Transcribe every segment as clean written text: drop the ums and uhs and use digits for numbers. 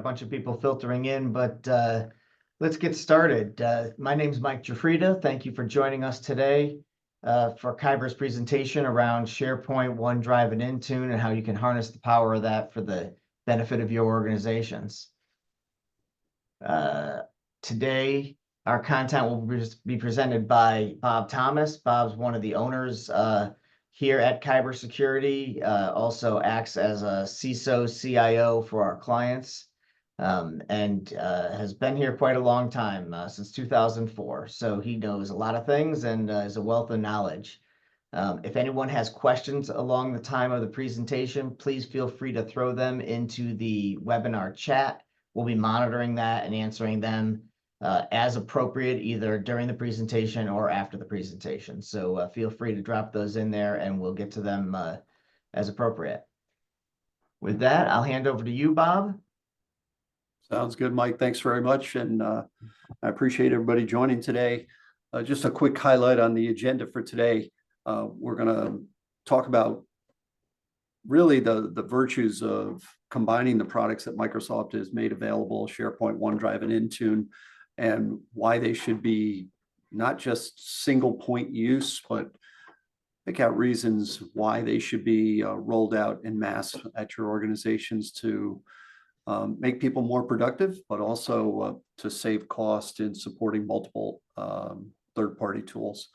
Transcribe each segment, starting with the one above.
A bunch of people filtering in, but let's get started. My name is Mike Jafrida. Thank you for joining us today for Kyber's presentation around SharePoint, OneDrive, and Intune, and how you can harness the power of that for the benefit of your organizations. Today, our content will be presented by Bob Thomas. Bob's one of the owners here at Kyber Security, also acts as a CISO, CIO for our clients. And has been here quite a long time, since 2004. So he knows a lot of things and is a wealth of knowledge. If anyone has questions along the time of the presentation, please feel free to throw them into the webinar chat. We'll be monitoring that and answering them as appropriate, either during the presentation or after the presentation. So feel free to drop those in there and we'll get to them as appropriate. With that, I'll hand over to you, Bob. Sounds good, Mike. Thanks very much. And I appreciate everybody joining today. Just a quick highlight on the agenda for today. We're going to talk about really the virtues of combining the products that Microsoft has made available, SharePoint, OneDrive, and Intune, and why they should be not just single point use, but pick out reasons why they should be rolled out en masse at your organizations to make people more productive, but also to save cost in supporting multiple third-party tools.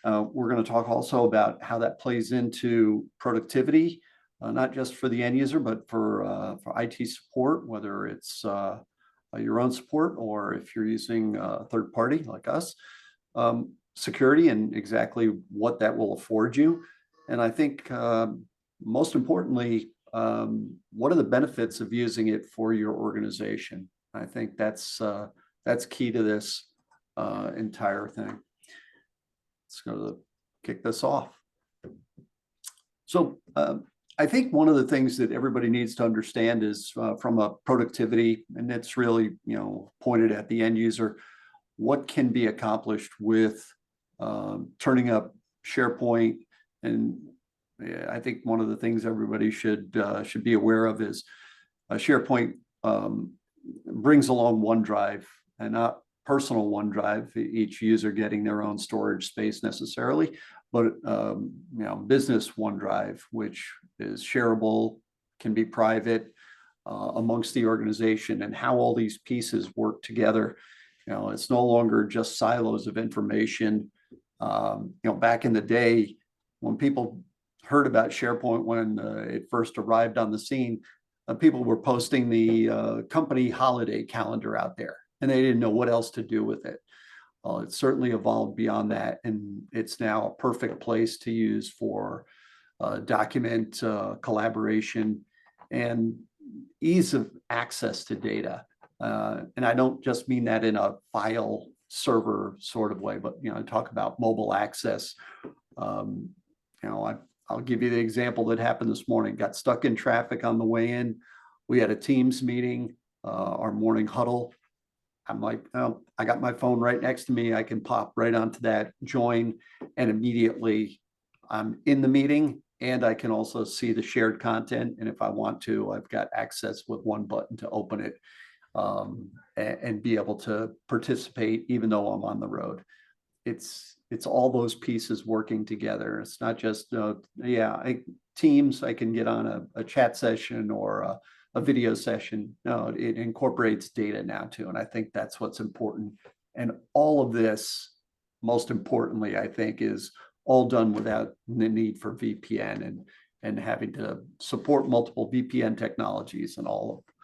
We're going to talk also about how that plays into productivity, not just for the end user, but for IT support, whether it's your own support or if you're using a third party like us. Security and exactly what that will afford you. And I think most importantly, what are the benefits of using it for your organization? I think that's key to this entire thing. Let's go to kick this off. So I think one of the things that everybody needs to understand is from a productivity, and it's really pointed at the end user, what can be accomplished with turning up SharePoint. And I think one of the things everybody should be aware of is SharePoint brings along OneDrive, and not personal OneDrive, each user getting their own storage space necessarily, but business OneDrive, which is shareable, can be private amongst the organization, and how all these pieces work together. It's no longer just silos of information. Back in the day when people heard about SharePoint, when it first arrived on the scene, people were posting the company holiday calendar out there, and they didn't know what else to do with it. It's certainly evolved beyond that, and it's now a perfect place to use for document collaboration and ease of access to data. And I don't just mean that in a file server sort of way, but talk about mobile access. I'll give you the example that happened this morning. Got stuck in traffic on the way in. We had a Teams meeting, our morning huddle. I'm like, oh, I got my phone right next to me. I can pop right onto that, join, and immediately I'm in the meeting, and I can also see the shared content. And if I want to, I've got access with one button to open it and be able to participate even though I'm on the road. It's all those pieces working together. It's not just, Teams, I can get on a chat session or a video session. No, it incorporates data now too. And I think that's what's important. And all of this, most importantly, I think, is all done without the need for VPN and having to support multiple VPN technologies and all of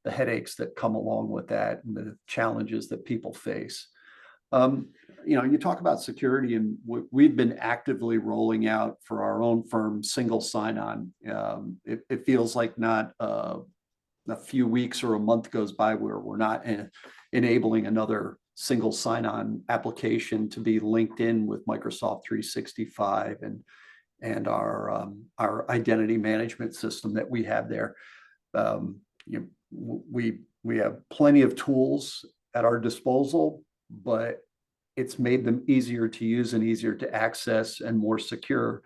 the headaches that come along with that and the challenges that people face. You talk about security, and we've been actively rolling out for our own firm single sign-on. It feels like not a few weeks or a month goes by where we're not enabling another single sign-on application to be linked in with Microsoft 365 and our identity management system that we have there. We have plenty of tools at our disposal, but it's made them easier to use and easier to access and more secure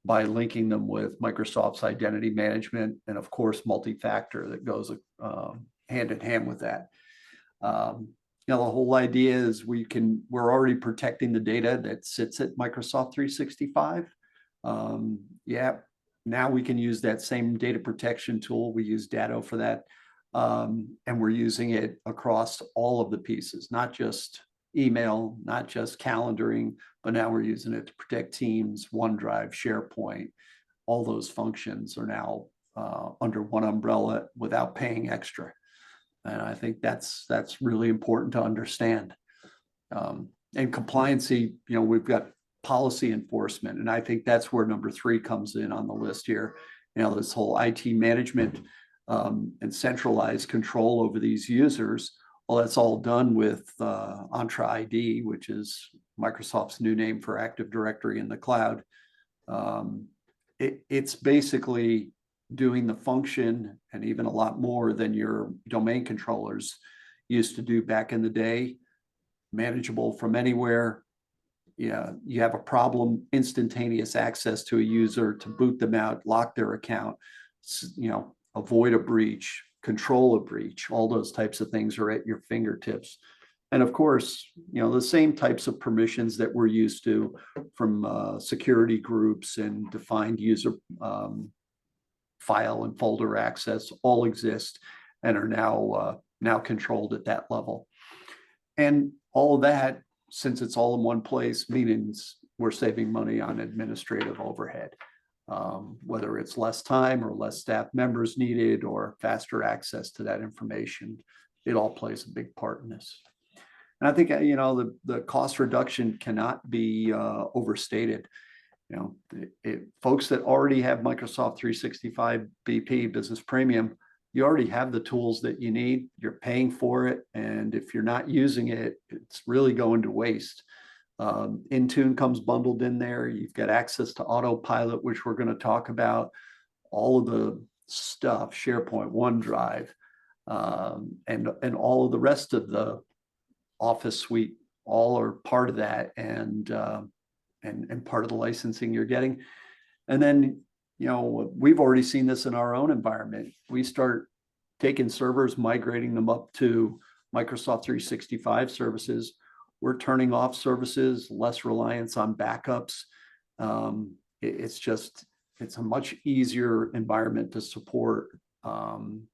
by linking them with Microsoft's identity management and, of course, multi-factor that goes hand in hand with that. You know, the whole idea is we're already protecting the data that sits at Microsoft 365. Yeah, now we can use that same data protection tool. We use Datto for that. And we're using it across all of the pieces, not just email, not just calendaring, but now we're using it to protect Teams, OneDrive, SharePoint. All those functions are now under one umbrella without paying extra. And I think that's really important to understand. And compliancy, you know, we've got policy enforcement, and I think that's where number 3 comes in on the list here. You know, this whole IT management and centralized control over these users. Well, that's all done with Entra ID, which is Microsoft's new name for Active Directory in the cloud. It's basically doing the function and even a lot more than your domain controllers used to do back in the day. Manageable from anywhere. Yeah, you have a problem, instantaneous access to a user to boot them out, lock their account, you know, avoid a breach, control a breach. All those types of things are at your fingertips. And of course, you know, the same types of permissions that we're used to from security groups and defined user file and folder access all exist and are now controlled at that level. And all of that, since it's all in one place, means we're saving money on administrative overhead, whether it's less time or less staff members needed or faster access to that information. It all plays a big part in this. And I think, you know, the cost reduction cannot be overstated. You know, folks that already have Microsoft 365 BP Business Premium, you already have the tools that you need. You're paying for it, and if you're not using it, it's really going to waste. Intune comes bundled in there. You've got access to autopilot, which we're going to talk about. All of the stuff, SharePoint, OneDrive, and all of the rest of the Office suite, all are part of that, and part of the licensing you're getting. And then, you know, we've already seen this in our own environment. We start taking servers, migrating them up to Microsoft 365 services. We're turning off services, less reliance on backups. It's a much easier environment to support. And,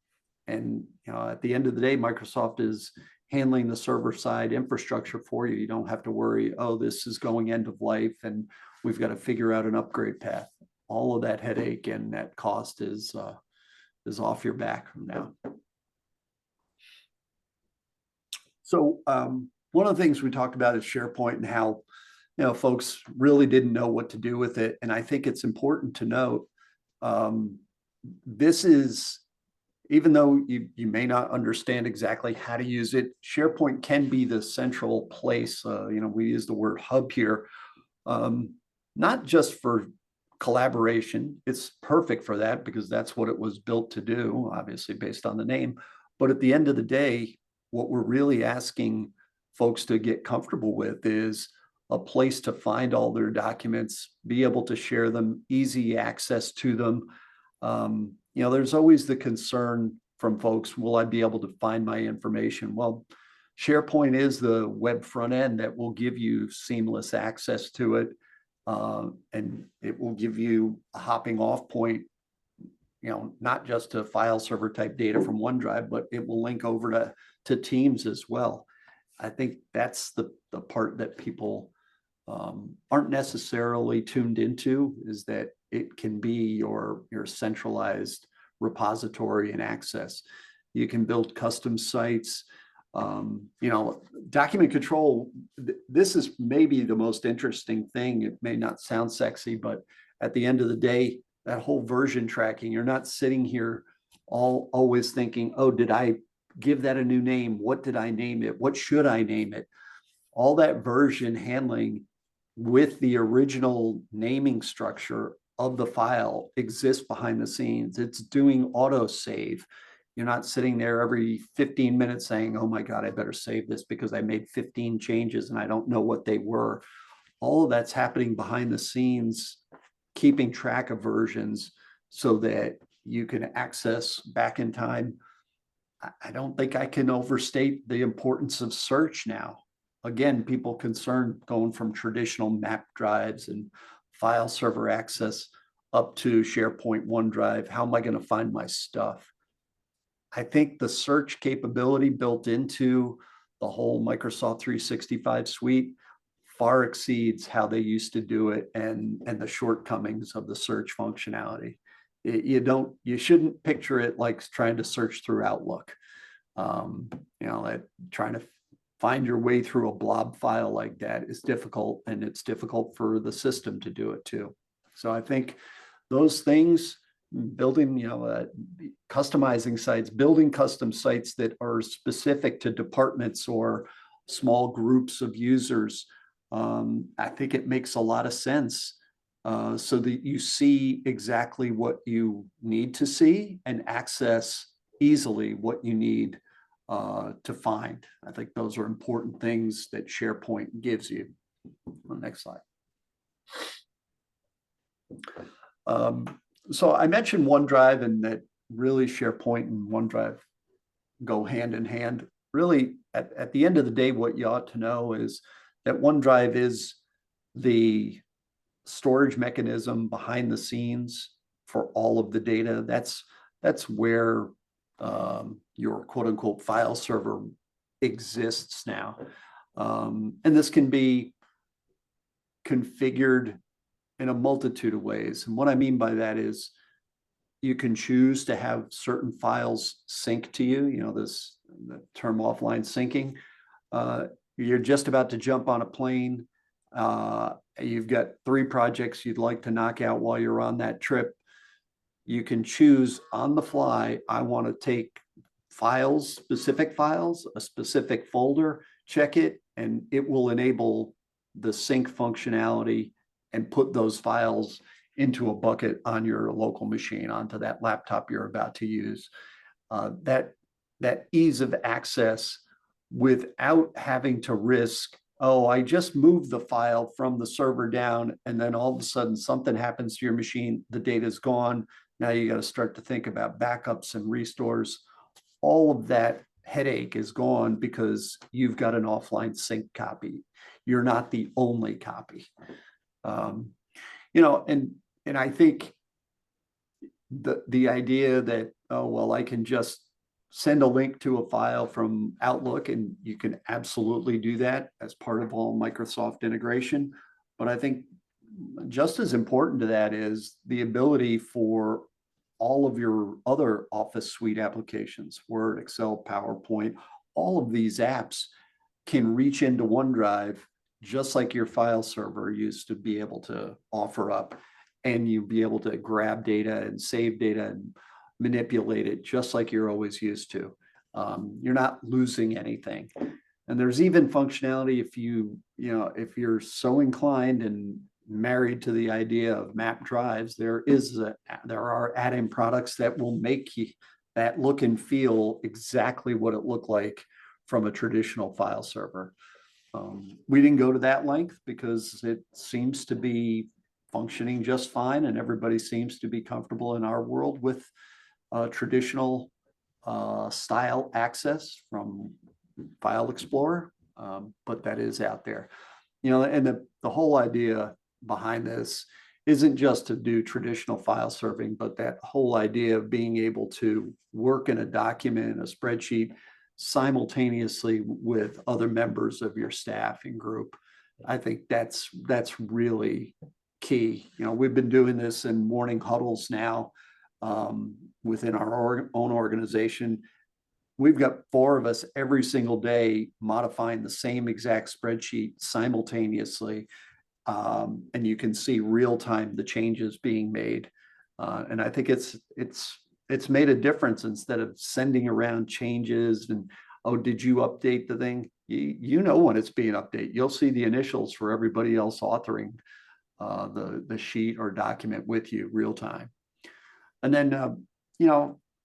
you know, at the end of the day, Microsoft is handling the server side infrastructure for you. You don't have to worry, oh, this is going end of life and we've got to figure out an upgrade path. All of that headache and that cost is off your back from now. So one of the things we talked about is SharePoint and how, you know, folks really didn't know what to do with it. And I think it's important to note, this is, even though you may not understand exactly how to use it, SharePoint can be the central place. You know, we use the word hub here, not just for collaboration. It's perfect for that because that's what it was built to do, obviously based on the name. But at the end of the day, what we're really asking folks to get comfortable with is a place to find all their documents, be able to share them, easy access to them. You know, there's always the concern from folks, will I be able to find my information? Well, SharePoint is the web front end that will give you seamless access to it. And it will give you a hopping off point, you know, not just to file server type data from OneDrive, but it will link over to Teams as well. I think that's the part that people aren't necessarily tuned into, is that it can be your centralized repository and access. You can build custom sites. You know, document control, this is maybe the most interesting thing. It may not sound sexy, but at the end of the day, that whole version tracking, you're not sitting here always thinking, oh, did I give that a new name? What did I name it? What should I name it? All that version handling with the original naming structure of the file exists behind the scenes. It's doing auto save. You're not sitting there every 15 minutes saying, oh my God, I better save this because I made 15 changes and I don't know what they were. All of that's happening behind the scenes, keeping track of versions so that you can access back in time I don't think I can overstate the importance of search now. Again, people concerned going from traditional map drives and file server access up to SharePoint, OneDrive. How am I going to find my stuff? I think the search capability built into the whole Microsoft 365 suite far exceeds how they used to do it, and the shortcomings of the search functionality. You shouldn't picture it like trying to search through Outlook. Like trying to find your way through a blob file like that is difficult, and it's difficult for the system to do it too. So I think those things, building, customizing sites, building custom sites that are specific to departments or small groups of users, I think it makes a lot of sense, so that you see exactly what you need to see and access easily what you need to find. I think those are important things that SharePoint gives you. On the next slide. So I mentioned OneDrive, and that really SharePoint and OneDrive go hand in hand. Really, at the end of the day, what you ought to know is that OneDrive is the storage mechanism behind the scenes for all of the data. That's where your quote unquote file server exists now. And this can be configured in a multitude of ways. And what I mean by that is you can choose to have certain files sync to you, the term offline syncing. You're just about to jump on a plane. You've got 3 projects you'd like to knock out while you're on that trip. You can choose on the fly, I want to take files, specific files, a specific folder, check it, and it will enable the sync functionality and put those files into a bucket on your local machine, onto that laptop you're about to use. That ease of access without having to risk, oh, I just moved the file from the server down, and then all of a sudden something happens to your machine, the data's gone. Now you got to start to think about backups and restores. All of that headache is gone because you've got an offline sync copy. You're not the only copy. And I think the idea that, oh, well, I can just send a link to a file from Outlook, and you can absolutely do that as part of all Microsoft integration. But I think just as important to that is the ability for all of your other Office suite applications, Word, Excel, PowerPoint, all of these apps can reach into OneDrive just like your file server used to be able to offer up, and you'll be able to grab data and save data and manipulate it just like you're always used to. You're not losing anything. And there's even functionality if if you're so inclined and married to the idea of map drives, there are add-in products that will make that look and feel exactly what it looked like from a traditional file server. We didn't go to that length because it seems to be functioning just fine, and everybody seems to be comfortable in our world with traditional style access from File Explorer, but that is out there. And the whole idea behind this isn't just to do traditional file serving, but that whole idea of being able to work in a document, in a spreadsheet, simultaneously with other members of your staff and group. I think that's really key. We've been doing this in morning huddles now within our own organization. We've got 4 of us every single day modifying the same exact spreadsheet simultaneously. And you can see real time the changes being made. And I think it's made a difference. Instead of sending around changes and, oh, did you update the thing? You know when it's being updated. You'll see the initials for everybody else authoring the sheet or document with you real time. And then,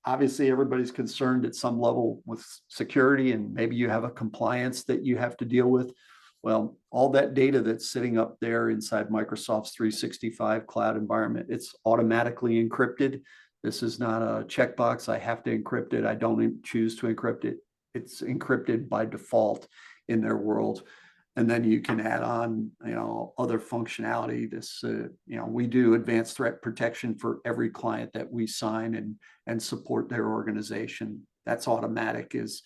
obviously everybody's concerned at some level with security, and maybe you have a compliance that you have to deal with. Well, all that data that's sitting up there inside Microsoft's 365 cloud environment, it's automatically encrypted. This is not a checkbox. I have to encrypt it. I don't choose to encrypt it. It's encrypted by default in their world. And then you can add on, other functionality. We do advanced threat protection for every client that we sign and support their organization. That's automatic, is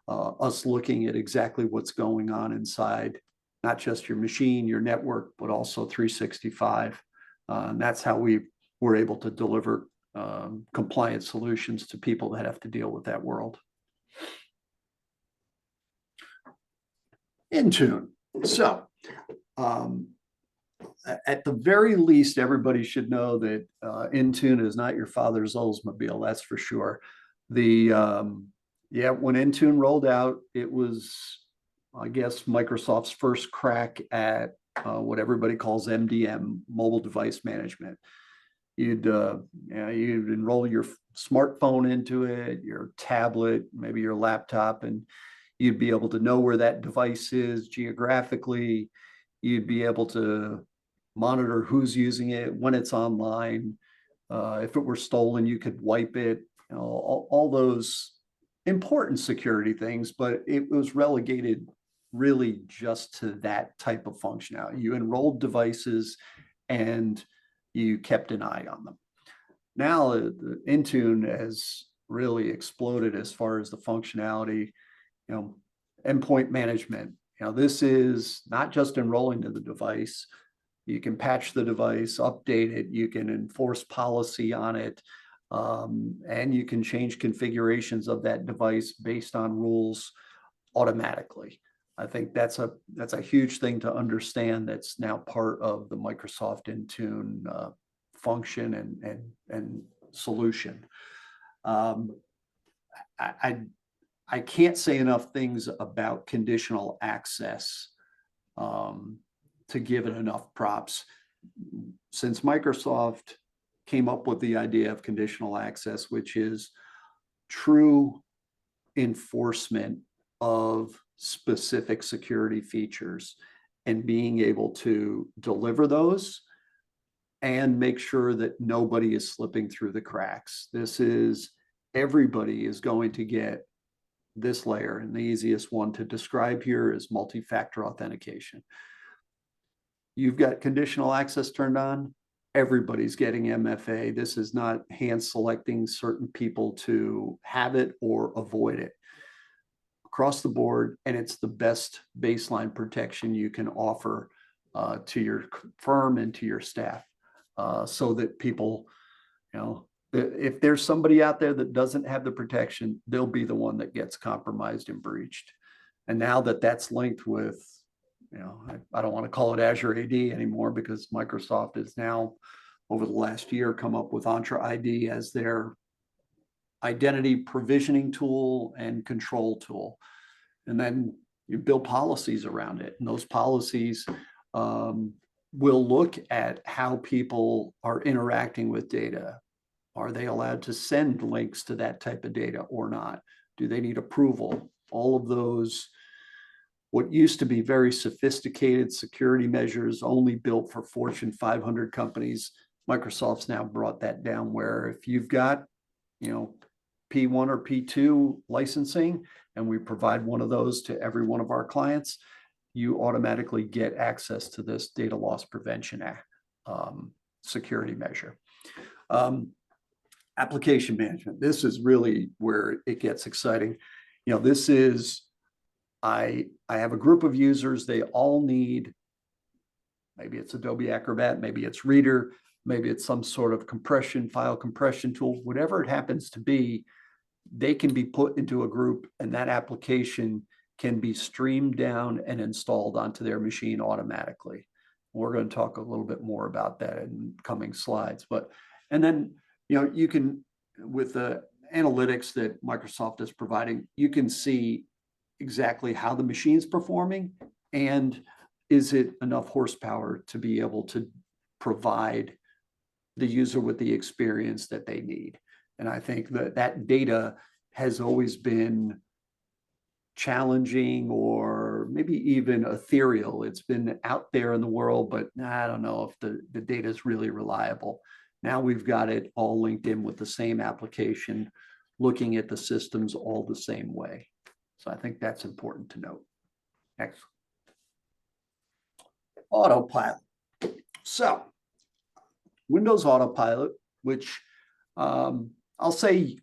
us looking at exactly what's going on inside, not just your machine, your network, but also 365. And that's how we were able to deliver compliant solutions to people that have to deal with that world. Intune. So, at the very least, everybody should know that Intune is not your father's Oldsmobile. That's for sure. When Intune rolled out, it was, I guess, Microsoft's first crack at what everybody calls MDM, mobile device management. You'd enroll your smartphone into it, your tablet, maybe your laptop, and you'd be able to know where that device is geographically. You'd be able to monitor who's using it, when it's online. If it were stolen, you could wipe it, all those important security things, but it was relegated really just to that type of functionality. You enrolled devices and you kept an eye on them. Now, Intune has really exploded as far as the functionality, endpoint management. This is not just enrolling to the device. You can patch the device, update it, you can enforce policy on it, and you can change configurations of that device based on rules automatically. I think that's a huge thing to understand. That's now part of the Microsoft Intune function and solution. I can't say enough things about conditional access to give it enough props. Since Microsoft came up with the idea of conditional access, which is true enforcement of specific security features and being able to deliver those and make sure that nobody is slipping through the cracks. Everybody is going to get this layer, and the easiest one to describe here is multi-factor authentication. You've got conditional access turned on, everybody's getting MFA. This is not hand selecting certain people to have it or avoid it. Across the board, and it's the best baseline protection you can offer to your firm and to your staff, so that people, if there's somebody out there that doesn't have the protection, they'll be the one that gets compromised and breached. And now that that's linked with, I don't want to call it Azure AD anymore, because Microsoft has now, over the last year, come up with Entra ID as their identity provisioning tool and control tool. And then you build policies around it. And those policies will look at how people are interacting with data. Are they allowed to send links to that type of data or not? Do they need approval? All of those, what used to be very sophisticated security measures only built for Fortune 500 companies, Microsoft's now brought that down, where if you've got, P1 or P2 licensing, and we provide one of those to every one of our clients, you automatically get access to this data loss prevention security measure. Application management. This is really where it gets exciting. This is, I have a group of users, they all need, maybe it's Adobe Acrobat, maybe it's Reader, maybe it's some sort of file compression tool, whatever it happens to be, they can be put into a group and that application can be streamed down and installed onto their machine automatically. We're going to talk a little bit more about that in coming slides. And then, you can, with the analytics that Microsoft is providing, you can see exactly how the machine's performing and is it enough horsepower to be able to provide the user with the experience that they need. And I think that data has always been challenging or maybe even ethereal. It's been out there in the world, but I don't know if the data is really reliable. Now we've got it all linked in with the same application, looking at the systems all the same way. So I think that's important to note. Next. Autopilot. So Windows Autopilot, which I'll say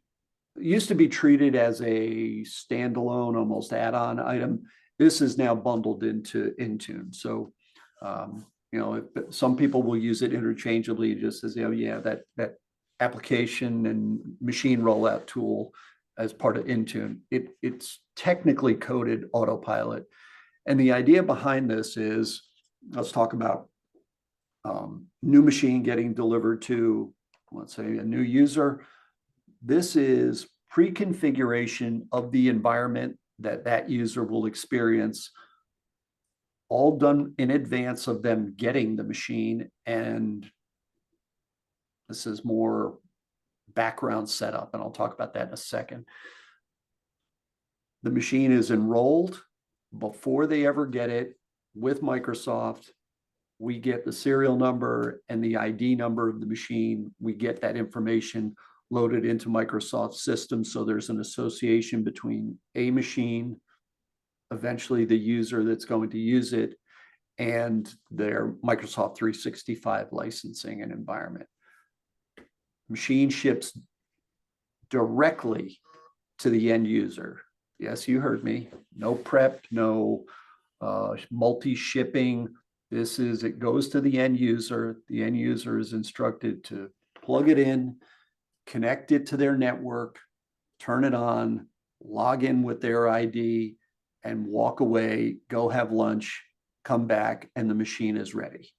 used to be treated as a standalone, almost add-on item. This is now bundled into Intune. So, you know, some people will use it interchangeably, just as, you know, yeah, that application and machine rollout tool as part of Intune. It's technically coded Autopilot. And the idea behind this is, let's talk about new machine getting delivered to, let's say, a new user. This is pre-configuration of the environment that user will experience, all done in advance of them getting the machine. And this is more background setup, and I'll talk about that in a second. The machine is enrolled before they ever get it with Microsoft. We get the serial number and the ID number of the machine. We get that information loaded into Microsoft systems. So there's an association between a machine, eventually the user that's going to use it, and their Microsoft 365 licensing and environment. Machine ships directly to the end user. Yes, you heard me. No prep, no multi-shipping. This is, it goes to the end user. The end user is instructed to plug it in, connect it to their network, turn it on, log in with their ID, and walk away, go have lunch, come back, and the machine is ready.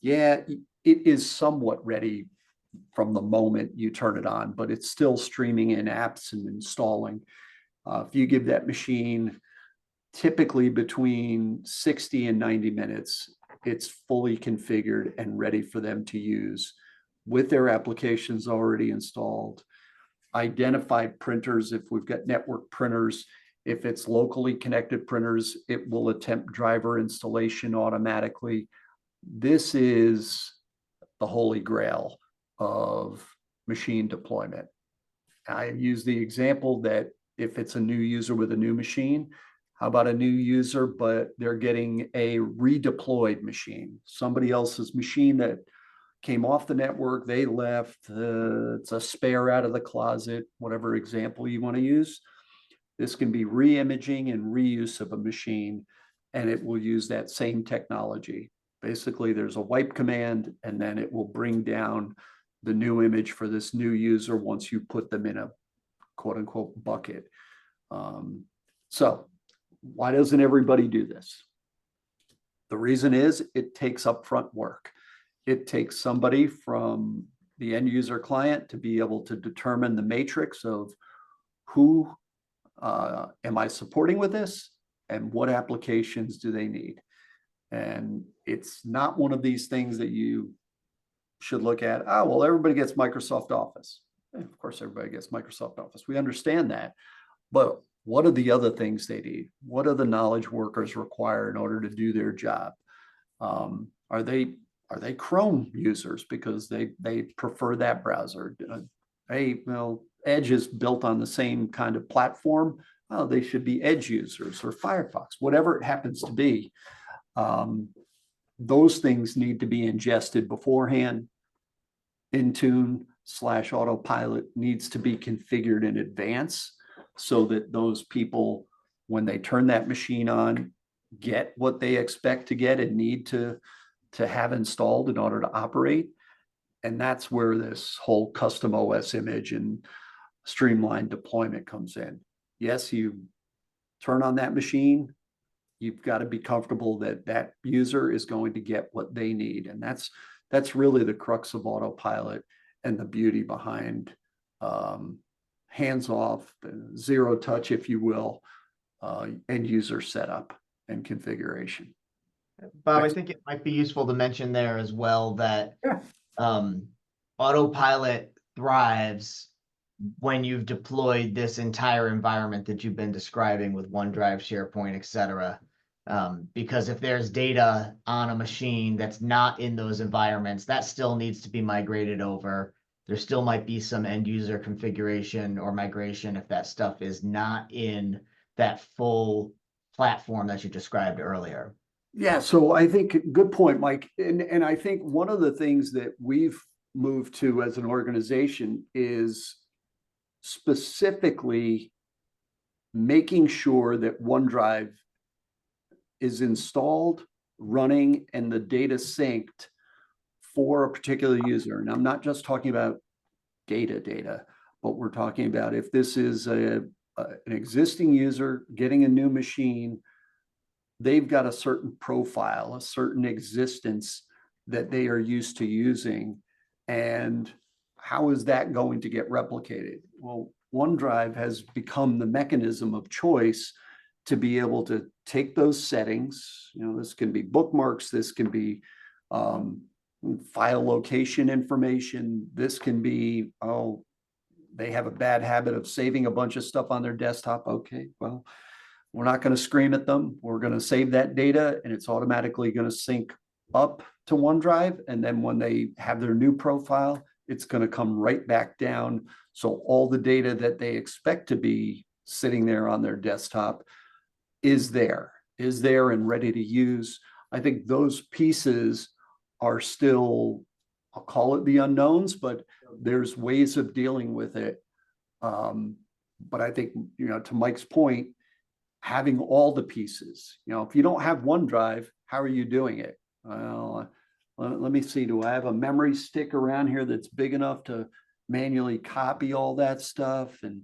Yeah, it is somewhat ready from the moment you turn it on, but it's still streaming in apps and installing. If you give that machine typically between 60 and 90 minutes, it's fully configured and ready for them to use with their applications already installed. Identified printers, if we've got network printers, if it's locally connected printers, it will attempt driver installation automatically. This is the holy grail of machine deployment. I use the example that if it's a new user with a new machine, how about a new user, but they're getting a redeployed machine, somebody else's machine that came off the network, they left, it's a spare out of the closet, whatever example you want to use. This can be re-imaging and reuse of a machine, and it will use that same technology. Basically, there's a wipe command, and then it will bring down the new image for this new user once you put them in a quote unquote bucket. So why doesn't everybody do this? The reason is it takes upfront work. It takes somebody from the end user client to be able to determine the matrix of who am I supporting with this and what applications do they need. And it's not one of these things that you should look at, oh, well, everybody gets Microsoft Office. Of course, everybody gets Microsoft Office. We understand that. But what are the other things they need? What are the knowledge workers require in order to do their job? Are they Chrome users because they prefer that browser? Hey, well, Edge is built on the same kind of platform. Oh, they should be Edge users or Firefox, whatever it happens to be. Those things need to be ingested beforehand. Intune/Autopilot needs to be configured in advance so that those people, when they turn that machine on, get what they expect to get and need to have installed in order to operate. And that's where this whole custom OS image and streamlined deployment comes in. Yes, you turn on that machine, you've got to be comfortable that that user is going to get what they need. And that's really the crux of Autopilot and the beauty behind hands-off, zero touch, if you will, end user setup and configuration. Bob, I think it might be useful to mention there as well that Autopilot thrives when you've deployed this entire environment that you've been describing with OneDrive, SharePoint, et cetera. Because if there's data on a machine that's not in those environments, that still needs to be migrated over. There still might be some end user configuration or migration if that stuff is not in that full platform that you described earlier. Yeah, so I think good point, Mike. And I think one of the things that we've moved to as an organization is specifically making sure that OneDrive is installed, running, and the data synced for a particular user. And I'm not just talking about data, but we're talking about if this is an existing user getting a new machine, they've got a certain profile, a certain existence that they are used to using. And how is that going to get replicated? Well, OneDrive has become the mechanism of choice to be able to take those settings. This can be bookmarks, this can be file location information, this can be, oh, they have a bad habit of saving a bunch of stuff on their desktop. Okay, well, we're not going to scream at them. We're going to save that data, and it's automatically going to sync up to OneDrive. And then when they have their new profile, it's going to come right back down. So all the data that they expect to be sitting there on their desktop is there and ready to use. I think those pieces are still, I'll call it the unknowns, but there's ways of dealing with it. But I think, to Mike's point, having all the pieces, if you don't have OneDrive, how are you doing it? Well, let me see, do I have a memory stick around here that's big enough to manually copy all that stuff? And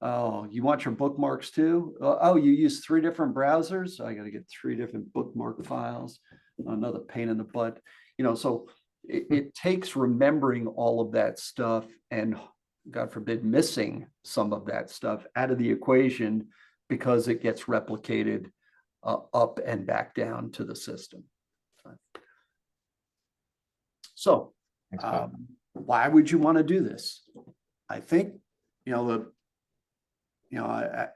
oh, you want your bookmarks too? Oh, you use 3 different browsers? I got to get 3 different bookmark files. Another pain in the butt. So it takes remembering all of that stuff and, God forbid, missing some of that stuff out of the equation because it gets replicated up and back down to the system. So why would you want to do this? I think,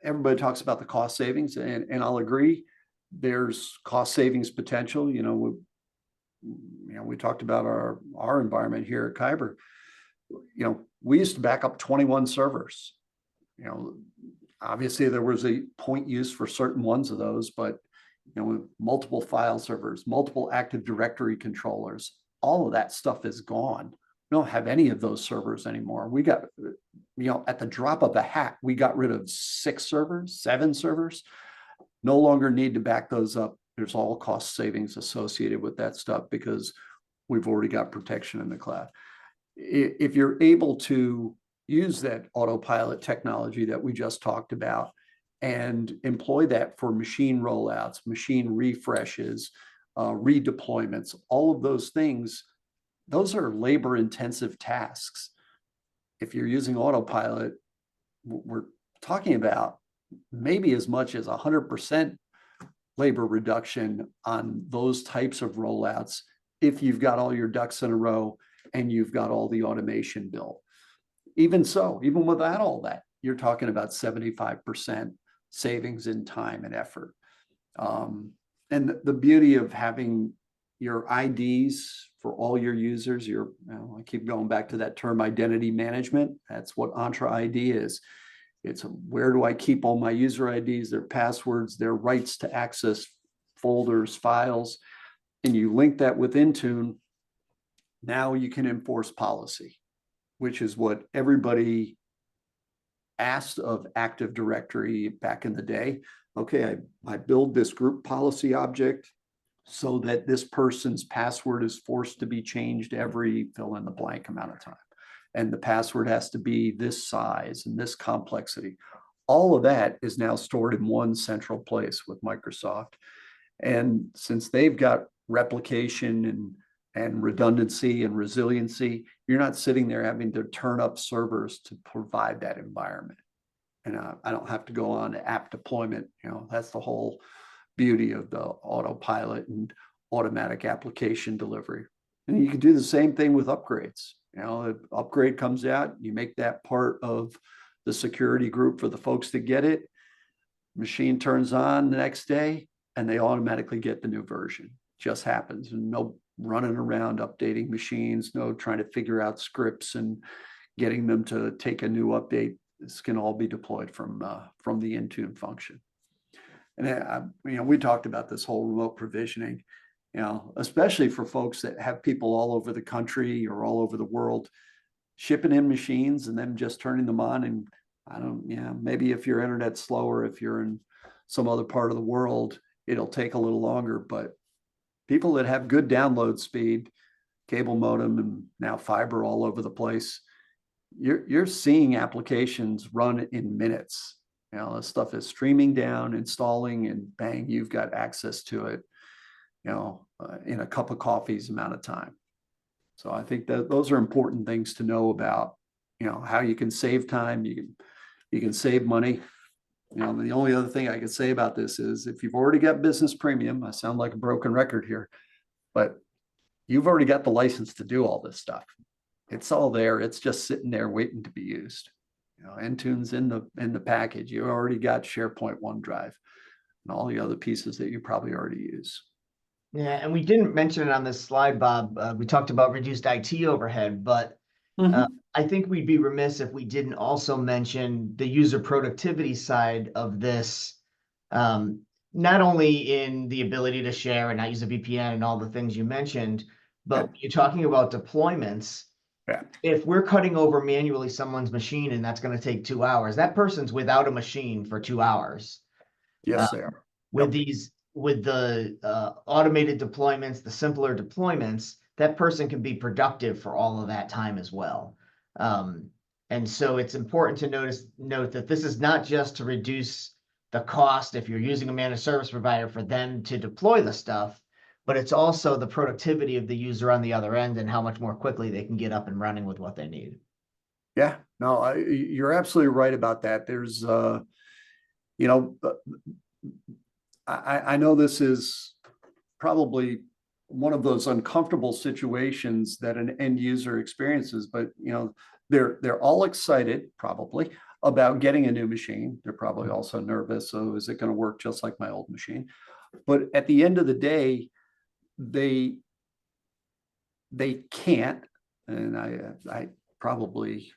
everybody talks about the cost savings, and I'll agree. There's cost savings potential. We talked about our environment here at Kyber. We used to back up 21 servers. Obviously there was a point use for certain ones of those, but with multiple file servers, multiple Active Directory controllers, all of that stuff is gone. We don't have any of those servers anymore. We got, at the drop of a hat, we got rid of 6 servers, 7 servers. No longer need to back those up. There's all cost savings associated with that stuff because we've already got protection in the cloud. If you're able to use that autopilot technology that we just talked about and employ that for machine rollouts, machine refreshes, redeployments, all of those things, those are labor intensive tasks. If you're using autopilot, we're talking about maybe as much as 100% labor reduction on those types of rollouts if you've got all your ducks in a row and you've got all the automation built. Even so, even without all that, you're talking about 75% savings in time and effort. And the beauty of having your IDs for all your users, I keep going back to that term, identity management. That's what Entra ID is. It's where do I keep all my user IDs, their passwords, their rights to access folders, files, and you link that with Intune. Now you can enforce policy, which is what everybody asked of Active Directory back in the day. Okay, I build this group policy object so that this person's password is forced to be changed every fill in the blank amount of time. And the password has to be this size and this complexity. All of that is now stored in one central place with Microsoft. And since they've got replication and redundancy and resiliency, you're not sitting there having to turn up servers to provide that environment. And I don't have to go on to app deployment. That's the whole beauty of the autopilot and automatic application delivery. And you can do the same thing with upgrades. The upgrade comes out, you make that part of the security group for the folks that get it. Machine turns on the next day. and they automatically get the new version. Just happens, and no running around updating machines, no trying to figure out scripts and getting them to take a new update. This can all be deployed from the Intune function. And we talked about this whole remote provisioning, especially for folks that have people all over the country or all over the world, shipping in machines and then just turning them on. And maybe if your internet's slower, if you're in some other part of the world, it'll take a little longer. But people that have good download speed, cable modem, and now fiber all over the place, you're seeing applications run in minutes. This stuff is streaming down, installing, and bang, you've got access to it, in a cup of coffee's amount of time. So I think that those are important things to know about, how you can save time, you can save money. The only other thing I could say about this is if you've already got business premium, I sound like a broken record here, but you've already got the license to do all this stuff. It's all there. It's just sitting there waiting to be used. Intune's in the package. You already got SharePoint, OneDrive, and all the other pieces that you probably already use. Yeah, and we didn't mention it on this slide, Bob. We talked about reduced IT overhead, but I think we'd be remiss if we didn't also mention the user productivity side of this, not only in the ability to share and not use a VPN and all the things you mentioned, but you're talking about deployments. Yeah. If we're cutting over manually someone's machine and that's going to take 2 hours, that person's without a machine for 2 hours. Yes, they are. With the automated deployments, the simpler deployments, that person can be productive for all of that time as well. And so it's important to note that this is not just to reduce the cost if you're using a managed service provider for them to deploy the stuff, but it's also the productivity of the user on the other end and how much more quickly they can get up and running with what they need. Yeah, no, you're absolutely right about that. There's, I know this is probably one of those uncomfortable situations that an end user experiences, but they're all excited probably about getting a new machine. They're probably also nervous. So is it going to work just like my old machine? But at the end of the day, they can't, and I probably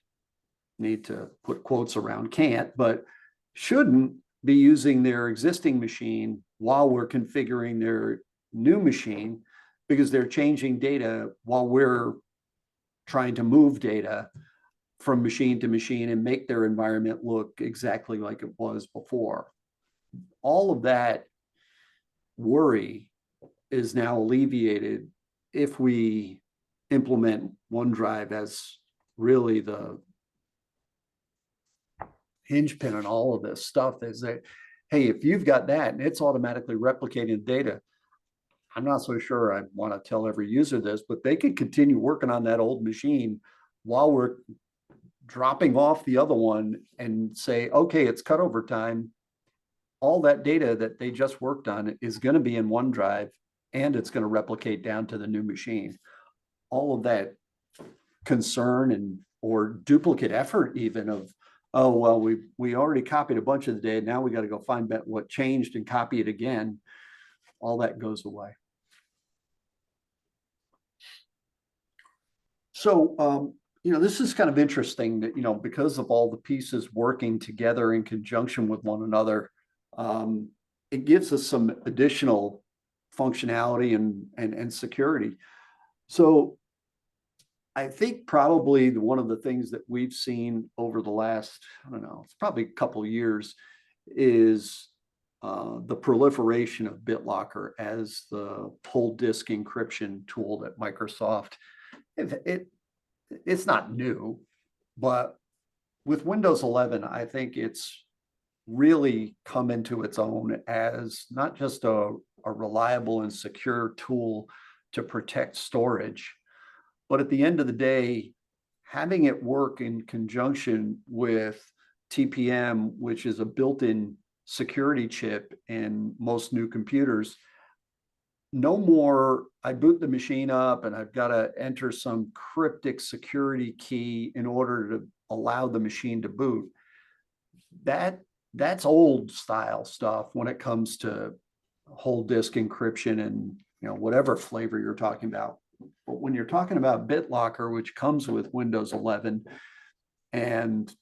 need to put quotes around can't, but shouldn't be using their existing machine while we're configuring their new machine, because they're changing data while we're trying to move data from machine to machine and make their environment look exactly like it was before. All of that worry is now alleviated if we implement OneDrive as really the hinge pin on all of this stuff. Is that, hey, if you've got that and it's automatically replicating data, I'm not so sure I want to tell every user this, but they could continue working on that old machine while we're dropping off the other one and say, okay, it's cutover time. All that data that they just worked on is going to be in OneDrive, and it's going to replicate down to the new machine. All of that concern or duplicate effort even of, oh, well, we already copied a bunch of the data. Now we got to go find what changed and copy it again. All that goes away. So, this is kind of interesting that, because of all the pieces working together in conjunction with one another, it gives us some additional functionality and security. So I think probably one of the things that we've seen over the last, I don't know, it's probably a couple of years, is the proliferation of BitLocker as the whole disk encryption tool that Microsoft, it's not new, but with Windows 11, I think it's really come into its own as not just a reliable and secure tool to protect storage, but at the end of the day, having it work in conjunction with TPM, which is a built-in security chip in most new computers. No more, I boot the machine up and I've got to enter some cryptic security key in order to allow the machine to boot. That's old style stuff when it comes to whole disk encryption and, whatever flavor you're talking about. But when you're talking about BitLocker, which comes with Windows 11, and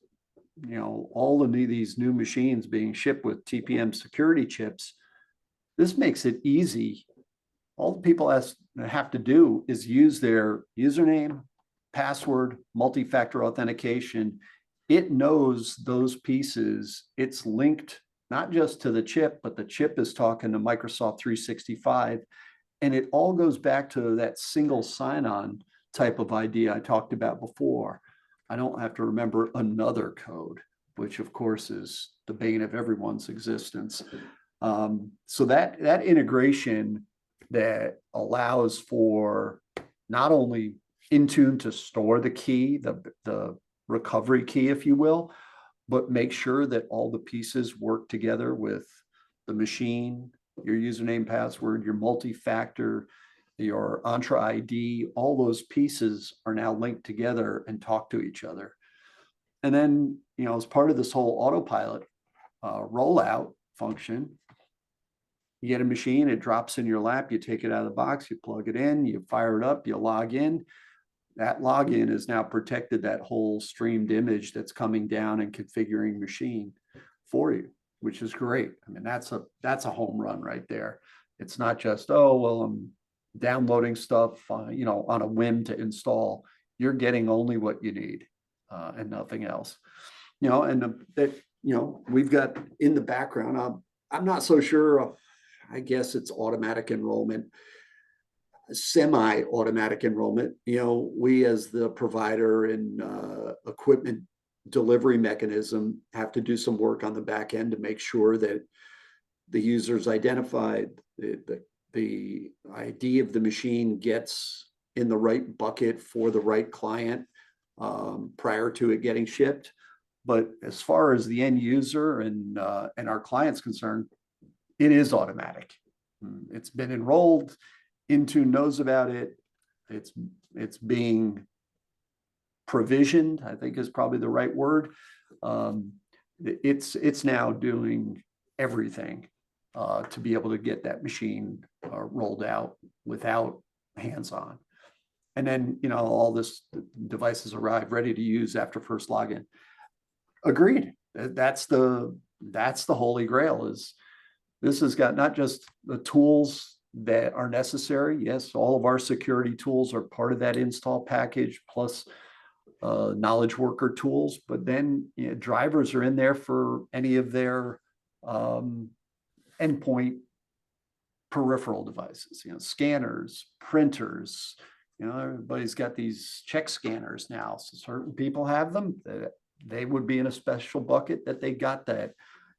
all of these new machines being shipped with TPM security chips, this makes it easy. All the people have to do is use their username, password, multi-factor authentication. It knows those pieces. It's linked not just to the chip, but the chip is talking to Microsoft 365. And it all goes back to that single sign-on type of ID I talked about before. I don't have to remember another code, which of course is the bane of everyone's existence. So that integration that allows for not only Intune to store the key, the recovery key, if you will, but make sure that all the pieces work together with the machine, your username, password, your multi-factor, your Entra ID, all those pieces are now linked together and talk to each other. And then, as part of this whole autopilot rollout function, you get a machine, it drops in your lap, you take it out of the box, you plug it in, you fire it up, you log in. That login is now protected that whole streamed image that's coming down and configuring machine for you, which is great. I mean, that's a home run right there. It's not just, oh, well, I'm downloading stuff, on a whim to install. You're getting only what you need and nothing else. We've got in the background, I'm not so sure. I guess it's automatic enrollment, semi-automatic enrollment. We as the provider and equipment delivery mechanism have to do some work on the back end to make sure that the user's identified, the ID of the machine gets in the right bucket for the right client prior to it getting shipped. But as far as the end user and our client's concerned, it is automatic. It's been enrolled. Intune knows about it. It's being provisioned, I think is probably the right word. It's now doing everything to be able to get that machine rolled out without hands-on. And then, all this devices arrive ready to use after first login. Agreed. That's the holy grail. Is this has got not just the tools that are necessary. Yes, all of our security tools are part of that install package, plus knowledge worker tools. But then drivers are in there for any of their endpoint peripheral devices, scanners, printers. Everybody's got these check scanners now. So certain people have them. They would be in a special bucket that they got that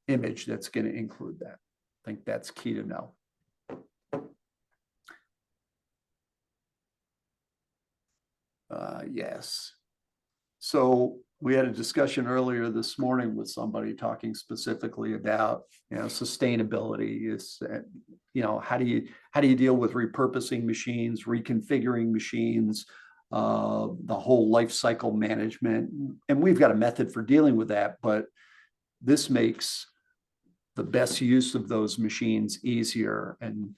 image that's going to include that. I think that's key to know. Yes. So we had a discussion earlier this morning with somebody talking specifically about, sustainability. Is how do you deal with repurposing machines, reconfiguring machines, the whole life cycle management, and we've got a method for dealing with that. But this makes the best use of those machines easier. And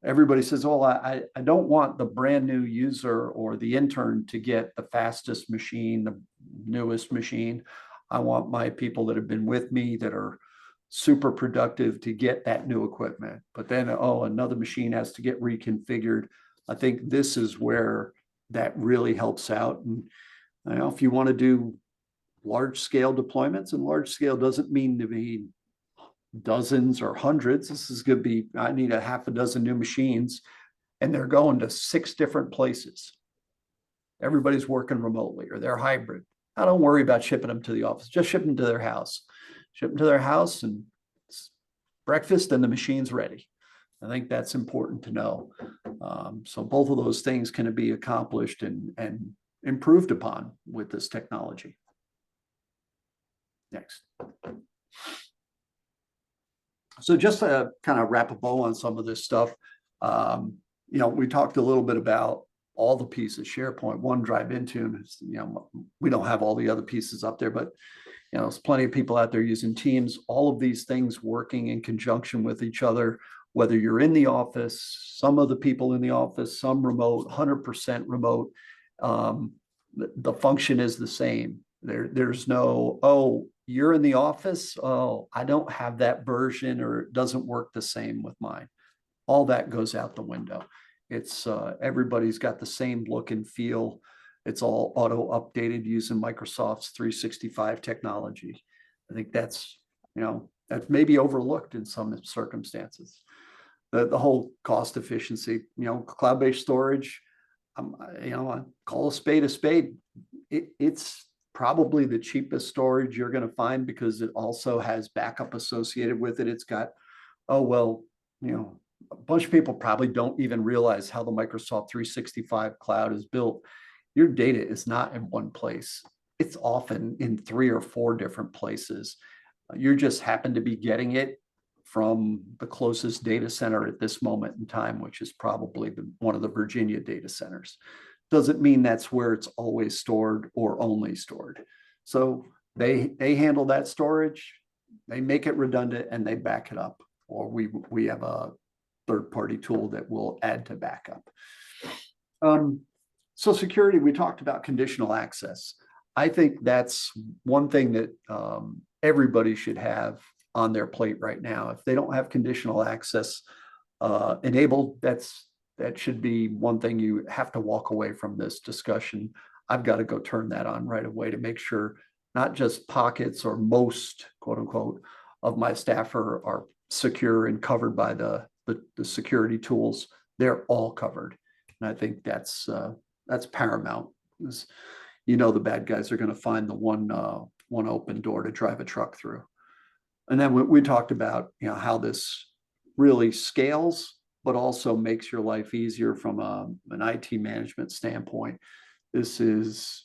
everybody says, oh, I don't want the brand new user or the intern to get the fastest machine, the newest machine. I want my people that have been with me that are super productive to get that new equipment. But then, another machine has to get reconfigured. I think this is where that really helps out. And if you want to do large scale deployments, and large scale doesn't mean to be dozens or hundreds. This is going to be, I need a half a dozen new machines, and they're going to 6 different places. Everybody's working remotely or they're hybrid. I don't worry about shipping them to the office. Just ship them to their house. Ship them to their house and breakfast, and the machine's ready. I think that's important to know. So both of those things can be accomplished and improved upon with this technology. Next. So just to kind of wrap a bow on some of this stuff, we talked a little bit about all the pieces, SharePoint, OneDrive, Intune. We don't have all the other pieces up there, but You know, there's plenty of people out there using Teams, all of these things working in conjunction with each other, whether you're in the office, some of the people in the office, some remote, 100% remote. The function is the same. There's no, oh, you're in the office. Oh, I don't have that version, or it doesn't work the same with mine. All that goes out the window. It's everybody's got the same look and feel. It's all auto updated using Microsoft's 365 technology. I think that's, you know, that may be overlooked in some circumstances. The whole cost efficiency, you know, cloud-based storage, you know, I call a spade a spade. It's probably the cheapest storage you're going to find because it also has backup associated with it. It's got, oh, well, you know, a bunch of people probably don't even realize how the Microsoft 365 cloud is built. Your data is not in one place. It's often in 3 or 4 different places. You just happen to be getting it from the closest data center at this moment in time, which is probably one of the Virginia data centers. Doesn't mean that's where it's always stored or only stored. So they handle that storage, they make it redundant, and they back it up. Or we have a third-party tool that will add to backup. So security, we talked about conditional access. I think that's one thing that everybody should have on their plate right now. If they don't have conditional access enabled, that should be one thing you have to walk away from this discussion. I've got to go turn that on right away to make sure not just pockets or most, quote unquote, of my staff are secure and covered by the security tools. They're all covered. And I think that's paramount. You know, the bad guys are going to find the one open door to drive a truck through. And then we talked about, you know, how this really scales, but also makes your life easier from an IT management standpoint. This is,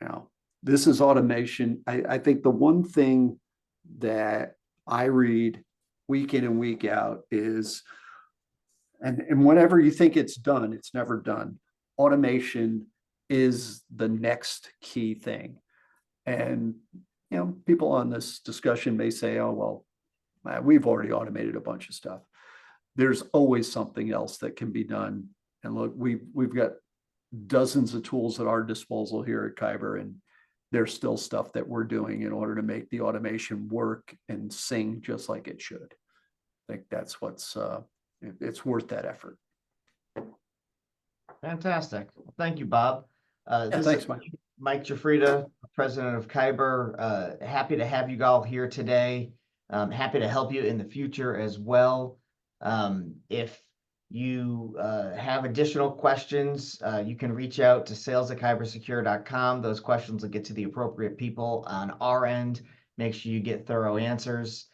you know, this is automation. I think the one thing that I read week in and week out is, and whenever you think it's done, it's never done. Automation is the next key thing. And, you know, people on this discussion may say, oh, well, we've already automated a bunch of stuff. There's always something else that can be done. And look, we've got dozens of tools at our disposal here at Kyber, and there's still stuff that we're doing in order to make the automation work and sing just like it should. I think that's what's, it's worth that effort. Fantastic. Well, thank you, Bob. Thanks, Mike. Mike Jafrida, president of Kyber. Happy to have you all here today. Happy to help you in the future as well. If you have additional questions, you can reach out to sales@kybersecure.com. Those questions will get to the appropriate people on our end. Make sure you get thorough answers.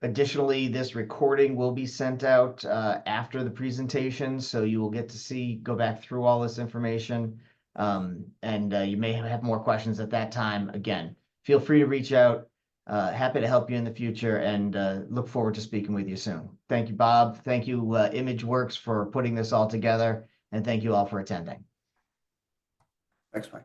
Additionally, this recording will be sent out after the presentation, so you will get to go back through all this information, and you may have more questions at that time. Again, feel free to reach out. Happy to help you in the future, and look forward to speaking with you soon. Thank you, Bob. Thank you, ImageWorks, for putting this all together, and thank you all for attending. Thanks, Mike.